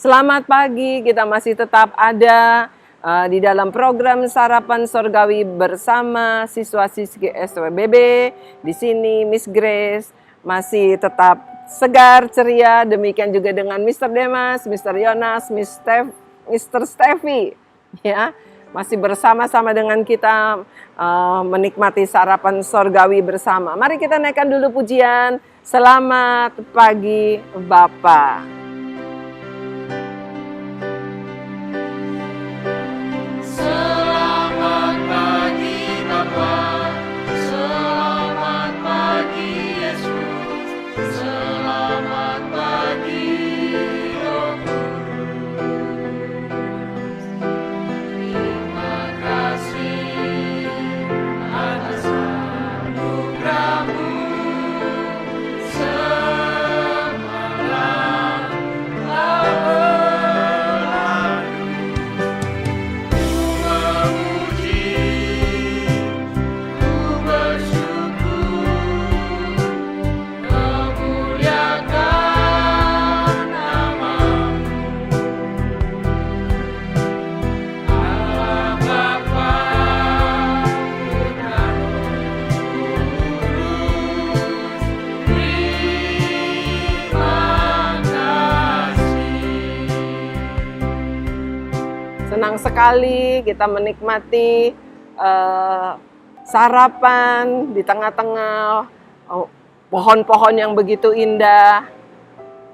Selamat pagi, kita masih tetap ada di dalam program Sarapan Sorgawi bersama siswa-siswi SWBB. Di sini Miss Grace masih tetap segar, ceria, demikian juga dengan Mr. Demas, Mr. Yonas, Mr. Steffi, ya. Masih bersama-sama dengan kita menikmati sarapan sorgawi bersama. Mari kita naikkan dulu pujian. Selamat pagi Bapa. Selamat pagi Bapa, selamat pagi Yesus, selamat pagi Roh Kudus. Terima kasih atas anugerah-Mu semalam telah berlalu. Ku bersyukur, memuliakan nama-Mu. Allah Bapa, Putra, Roh Kudus, terima kasih. Senang sekali kita menikmati sarapan di tengah-tengah pohon-pohon yang begitu indah.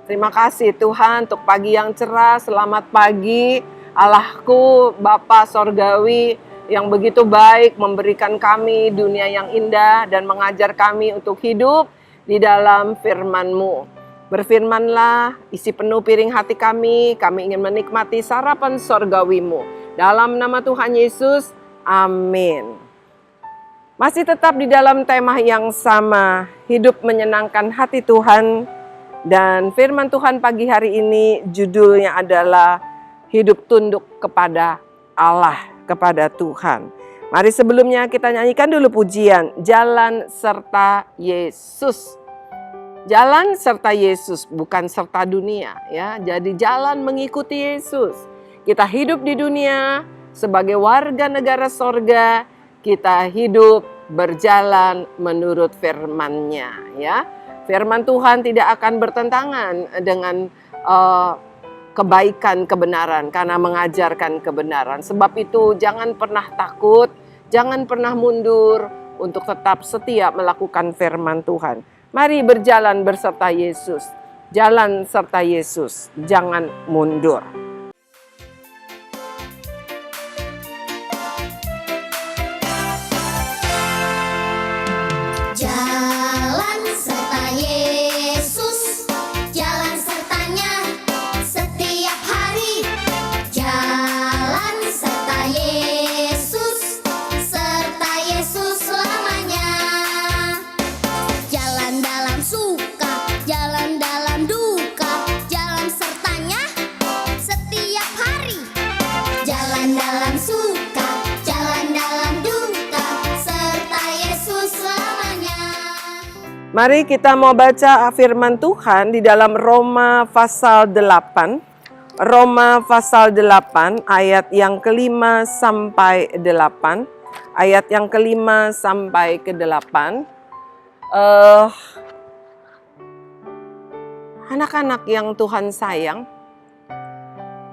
Terima kasih Tuhan untuk pagi yang cerah. Selamat pagi Allahku, Bapa Sorgawi yang begitu baik memberikan kami dunia yang indah dan mengajar kami untuk hidup di dalam firman-Mu. Berfirmanlah, isi penuh piring hati kami ingin menikmati sarapan sorgawi-Mu. Dalam nama Tuhan Yesus, amin. Masih tetap di dalam tema yang sama, hidup menyenangkan hati Tuhan. Dan firman Tuhan pagi hari ini judulnya adalah hidup tunduk kepada Allah, kepada Tuhan. Mari sebelumnya kita nyanyikan dulu pujian, Jalan Serta Yesus. Jalan serta Yesus, bukan serta dunia, ya. Jadi jalan mengikuti Yesus. Kita hidup di dunia sebagai warga negara sorga, kita hidup berjalan menurut firman-Nya, ya. Firman Tuhan tidak akan bertentangan dengan kebaikan, kebenaran, karena mengajarkan kebenaran. Sebab itu jangan pernah takut, jangan pernah mundur untuk tetap setia melakukan firman Tuhan. Mari berjalan berserta Yesus. Jalan serta Yesus, jangan mundur. Jalan serta Yesus, jalan sertanya setiap hari. Jalan serta Yesus selamanya. Jalan dalam suka, jalan dalam duka, jalan sertanya setiap hari. Jalan dalam suka, jalan dalam duka, serta Yesus selamanya. Mari kita mau baca firman Tuhan di dalam Roma pasal 8. Roma pasal 8 ayat yang ke-5 sampai 8. Ayat yang ke-5 sampai ke-8. Anak-anak yang Tuhan sayang,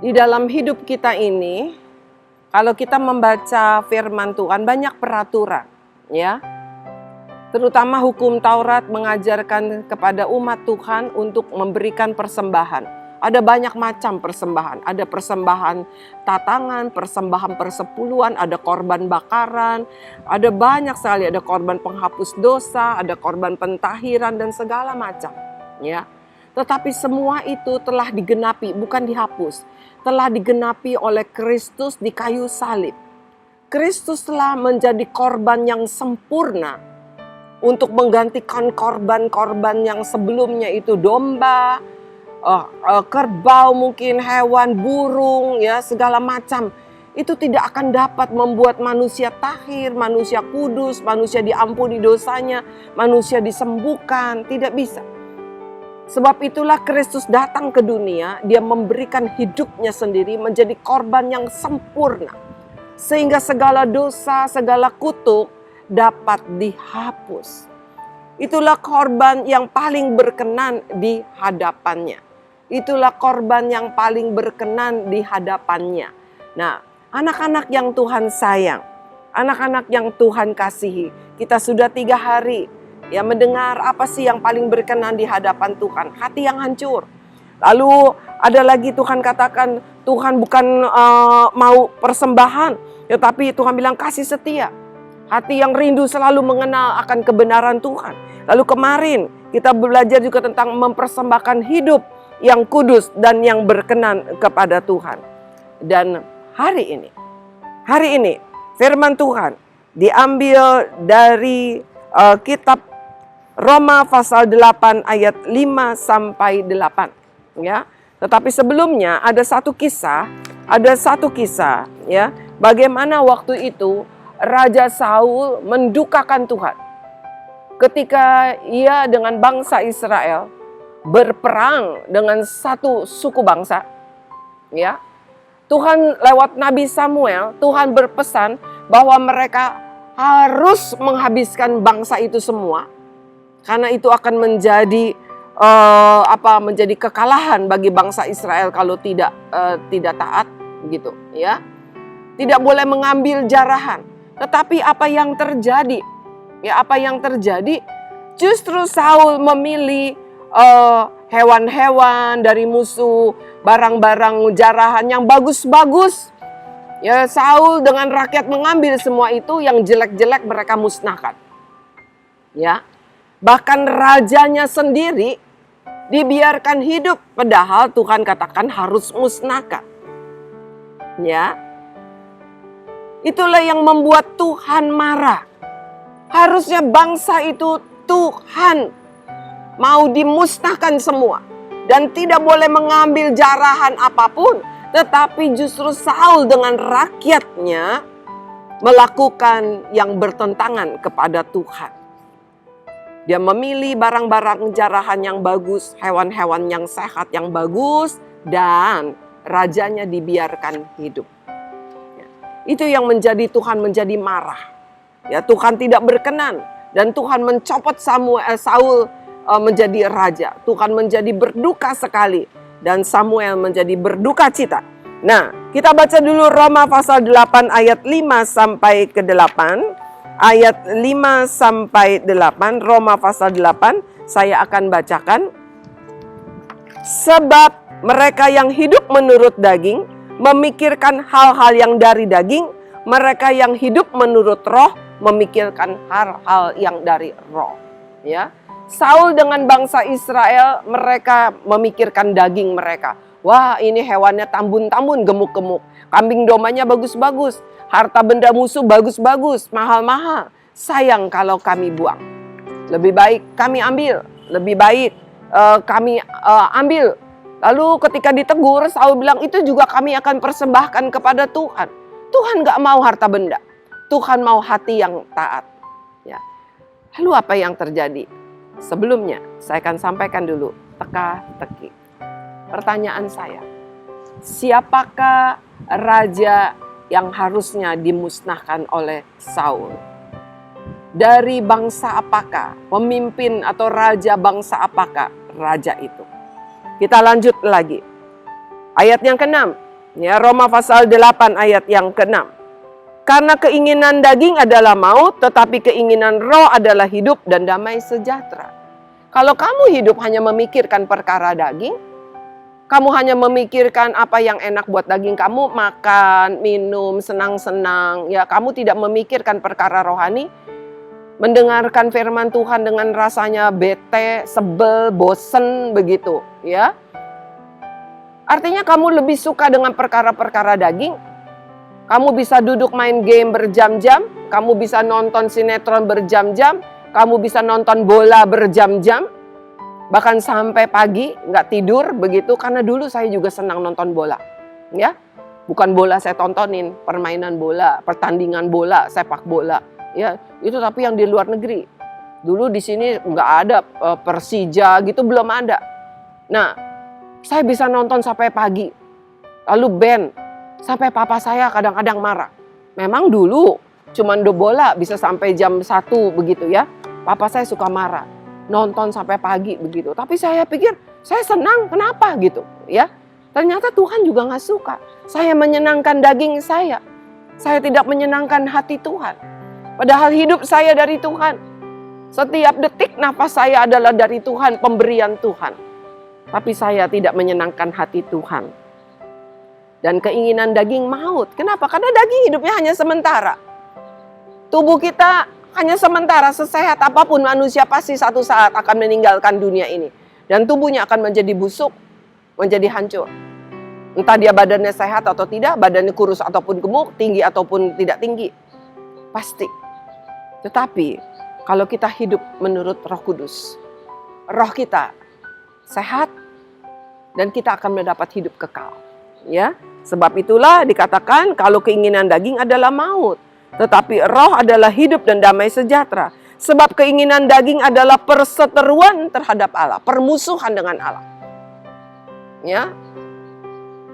di dalam hidup kita ini, kalau kita membaca firman Tuhan, banyak peraturan, ya. Terutama hukum Taurat mengajarkan kepada umat Tuhan untuk memberikan persembahan. Ada banyak macam persembahan. Ada persembahan tatangan, persembahan persepuluhan, ada korban bakaran, ada banyak sekali, ada korban penghapus dosa, ada korban pentahiran dan segala macam, ya. Tetapi semua itu telah digenapi, bukan dihapus. Telah digenapi oleh Kristus di kayu salib. Kristus telah menjadi korban yang sempurna untuk menggantikan korban-korban yang sebelumnya itu domba, kerbau, mungkin hewan, burung, ya segala macam. Itu tidak akan dapat membuat manusia tahir, manusia kudus, manusia diampuni dosanya, manusia disembuhkan, tidak bisa. Sebab itulah Kristus datang ke dunia, dia memberikan hidupnya sendiri menjadi korban yang sempurna. Sehingga segala dosa, segala kutuk dapat dihapus. Itulah korban yang paling berkenan di hadapannya. Itulah korban yang paling berkenan di hadapannya. Nah, anak-anak yang Tuhan sayang, anak-anak yang Tuhan kasihi, kita sudah 3 hari ya mendengar apa sih yang paling berkenan di hadapan Tuhan. Hati yang hancur. Lalu ada lagi Tuhan katakan, Tuhan bukan mau persembahan, tetapi Tuhan bilang kasih setia. Hati yang rindu selalu mengenal akan kebenaran Tuhan. Lalu kemarin kita belajar juga tentang mempersembahkan hidup yang kudus dan yang berkenan kepada Tuhan. Dan hari ini firman Tuhan diambil dari kitab Roma pasal 8 ayat 5 sampai 8 ya. Tetapi sebelumnya ada satu kisah ya, bagaimana waktu itu Raja Saul mendukakan Tuhan ketika ia dengan bangsa Israel berperang dengan satu suku bangsa ya. Tuhan lewat Nabi Samuel, Tuhan berpesan bahwa mereka harus menghabiskan bangsa itu semua. Karena itu akan menjadi menjadi kekalahan bagi bangsa Israel kalau tidak taat gitu ya. Tidak boleh mengambil jarahan. Tetapi apa yang terjadi? Ya, apa yang terjadi? Justru Saul memilih hewan-hewan dari musuh, barang-barang jarahan yang bagus-bagus. Ya, Saul dengan rakyat mengambil semua itu, yang jelek-jelek mereka musnahkan. Ya. Bahkan rajanya sendiri dibiarkan hidup, padahal Tuhan katakan harus musnahkan. Ya. Itulah yang membuat Tuhan marah. Harusnya bangsa itu Tuhan mau dimusnahkan semua dan tidak boleh mengambil jarahan apapun, tetapi justru Saul dengan rakyatnya melakukan yang bertentangan kepada Tuhan. Dia memilih barang-barang jarahan yang bagus, hewan-hewan yang sehat yang bagus, dan rajanya dibiarkan hidup. Ya. Itu yang menjadi Tuhan menjadi marah. Ya, Tuhan tidak berkenan dan Tuhan mencopot Saul menjadi raja. Tuhan menjadi berduka sekali dan Samuel menjadi berduka cita. Nah, kita baca dulu Roma pasal 8 ayat 5 sampai ke 8. Ayat 5 sampai 8, Roma pasal 8, saya akan bacakan. Sebab mereka yang hidup menurut daging memikirkan hal-hal yang dari daging, mereka yang hidup menurut roh memikirkan hal-hal yang dari roh. Ya, Saul dengan bangsa Israel, mereka memikirkan daging mereka. Wah, ini hewannya tambun-tambun, gemuk-gemuk. Kambing domanya bagus-bagus. Harta benda musuh bagus-bagus, mahal-mahal. Sayang kalau kami buang. Lebih baik kami ambil. Lebih baik kami ambil. Lalu ketika ditegur, Saul bilang itu juga kami akan persembahkan kepada Tuhan. Tuhan gak mau harta benda. Tuhan mau hati yang taat. Ya. Lalu apa yang terjadi? Sebelumnya saya akan sampaikan dulu teka-teki. Pertanyaan saya, siapakah raja yang harusnya dimusnahkan oleh Saul? Dari bangsa apakah? Pemimpin atau raja bangsa apakah raja itu? Kita lanjut lagi. Ayat yang ke-6. Ya, Roma pasal 8 ayat yang ke-6. Karena keinginan daging adalah maut, tetapi keinginan roh adalah hidup dan damai sejahtera. Kalau kamu hidup hanya memikirkan perkara daging, kamu hanya memikirkan apa yang enak buat daging kamu, makan, minum, senang-senang. Ya, kamu tidak memikirkan perkara rohani. Mendengarkan firman Tuhan dengan rasanya bete, sebel, bosen begitu, ya. Artinya kamu lebih suka dengan perkara-perkara daging. Kamu bisa duduk main game berjam-jam, kamu bisa nonton sinetron berjam-jam, kamu bisa nonton bola berjam-jam. Bahkan sampai pagi nggak tidur begitu, karena dulu saya juga senang nonton bola. Ya, bukan bola saya tontonin, permainan bola, pertandingan bola, sepak bola. Ya, itu tapi yang di luar negeri. Dulu di sini nggak ada Persija gitu, belum ada. Nah, saya bisa nonton sampai pagi. Lalu band, sampai papa saya kadang-kadang marah. Memang dulu cuman do bola bisa sampai jam 1 begitu ya. Papa saya suka marah. Nonton sampai pagi begitu. Tapi saya pikir, saya senang, kenapa gitu ya. Ternyata Tuhan juga gak suka. Saya menyenangkan daging saya. Saya tidak menyenangkan hati Tuhan. Padahal hidup saya dari Tuhan. Setiap detik nafas saya adalah dari Tuhan, pemberian Tuhan. Tapi saya tidak menyenangkan hati Tuhan. Dan keinginan daging maut. Kenapa? Karena daging hidupnya hanya sementara. Tubuh kita hanya sementara, sesehat apapun manusia pasti satu saat akan meninggalkan dunia ini. Dan tubuhnya akan menjadi busuk, menjadi hancur. Entah dia badannya sehat atau tidak, badannya kurus ataupun gemuk, tinggi ataupun tidak tinggi. Pasti. Tetapi kalau kita hidup menurut Roh Kudus, roh kita sehat dan kita akan mendapat hidup kekal. Ya, sebab itulah dikatakan kalau keinginan daging adalah maut, tetapi roh adalah hidup dan damai sejahtera. Sebab keinginan daging adalah perseteruan terhadap Allah, permusuhan dengan Allah. Ya.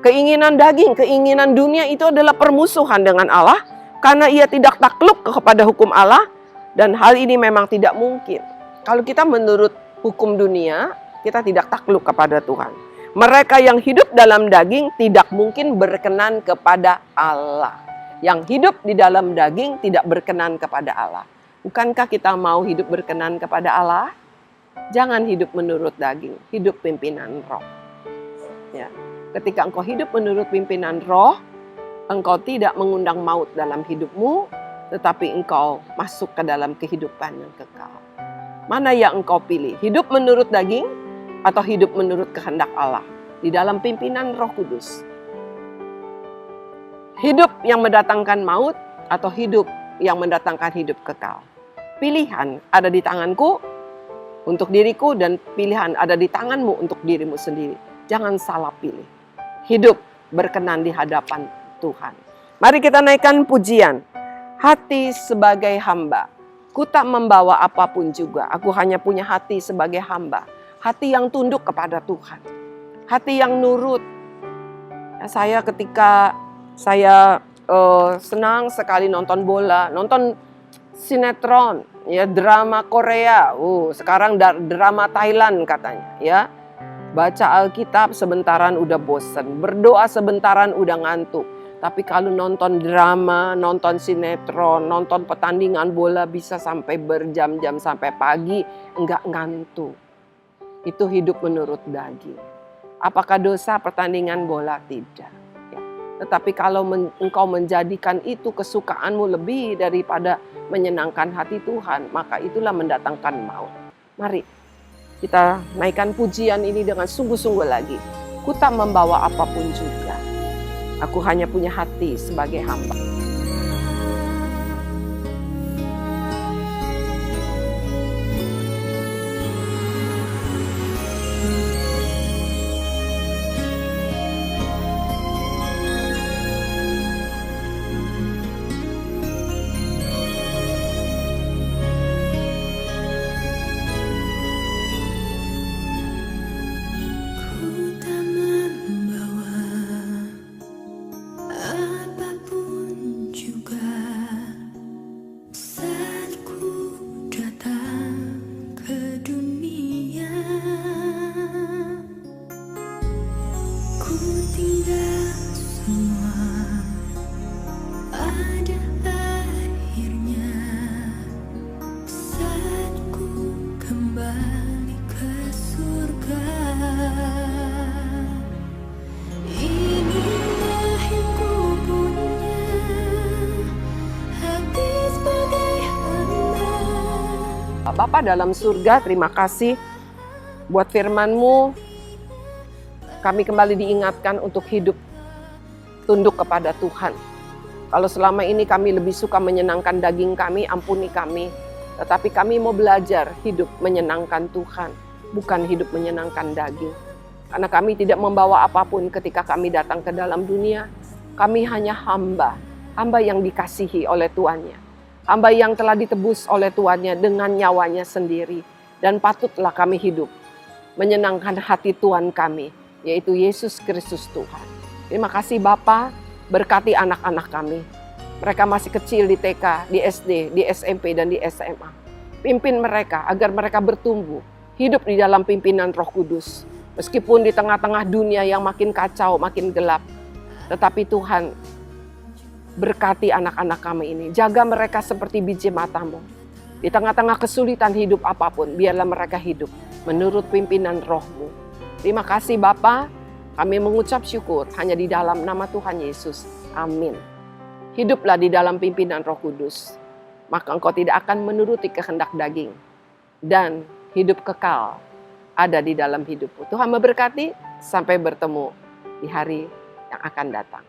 Keinginan daging, keinginan dunia itu adalah permusuhan dengan Allah karena ia tidak takluk kepada hukum Allah dan hal ini memang tidak mungkin. Kalau kita menurut hukum dunia, kita tidak takluk kepada Tuhan. Mereka yang hidup dalam daging tidak mungkin berkenan kepada Allah. Yang hidup di dalam daging tidak berkenan kepada Allah. Bukankah kita mau hidup berkenan kepada Allah? Jangan hidup menurut daging, hidup pimpinan roh. Ya. Ketika engkau hidup menurut pimpinan roh, engkau tidak mengundang maut dalam hidupmu, tetapi engkau masuk ke dalam kehidupan yang kekal. Mana yang engkau pilih? Hidup menurut daging atau hidup menurut kehendak Allah di dalam pimpinan Roh Kudus? Hidup yang mendatangkan maut atau hidup yang mendatangkan hidup kekal? Pilihan ada di tanganku untuk diriku dan pilihan ada di tanganmu untuk dirimu sendiri. Jangan salah pilih. Hidup berkenan di hadapan Tuhan. Mari kita naikkan pujian. Hati sebagai hamba. Ku tak membawa apapun juga. Aku hanya punya hati sebagai hamba. Hati yang tunduk kepada Tuhan. Hati yang nurut. Ya, saya ketika saya senang sekali nonton bola, nonton sinetron, ya drama Korea. Sekarang drama Thailand katanya, ya. Baca Alkitab sebentaran udah bosen, berdoa sebentaran udah ngantuk. Tapi kalau nonton drama, nonton sinetron, nonton pertandingan bola bisa sampai berjam-jam sampai pagi enggak ngantuk. Itu hidup menurut daging. Apakah dosa pertandingan bola? Tidak. Ya. Tetapi kalau engkau menjadikan itu kesukaanmu lebih daripada menyenangkan hati Tuhan, maka itulah mendatangkan maut. Mari kita naikkan pujian ini dengan sungguh-sungguh lagi. Ku tak membawa apapun juga. Aku hanya punya hati sebagai hamba. Bapa dalam surga, terima kasih buat firman-Mu. Kami kembali diingatkan untuk hidup tunduk kepada Tuhan. Kalau selama ini kami lebih suka menyenangkan daging kami, ampuni kami. Tetapi kami mau belajar hidup menyenangkan Tuhan, bukan hidup menyenangkan daging. Karena kami tidak membawa apapun ketika kami datang ke dalam dunia. Kami hanya hamba, hamba yang dikasihi oleh tuannya. Hamba yang telah ditebus oleh tuannya dengan nyawanya sendiri. Dan patutlah kami hidup menyenangkan hati Tuhan kami, yaitu Yesus Kristus Tuhan. Terima kasih Bapa, berkati anak-anak kami. Mereka masih kecil di TK, di SD, di SMP, dan di SMA. Pimpin mereka agar mereka bertumbuh, hidup di dalam pimpinan Roh Kudus. Meskipun di tengah-tengah dunia yang makin kacau, makin gelap. Tetapi Tuhan, berkati anak-anak kami ini. Jaga mereka seperti biji matamu. Di tengah-tengah kesulitan hidup apapun, biarlah mereka hidup menurut pimpinan Roh-Mu. Terima kasih Bapa, kami mengucap syukur hanya di dalam nama Tuhan Yesus. Amin. Hiduplah di dalam pimpinan Roh Kudus, maka engkau tidak akan menuruti kehendak daging. Dan hidup kekal ada di dalam hidupmu. Tuhan memberkati, sampai bertemu di hari yang akan datang.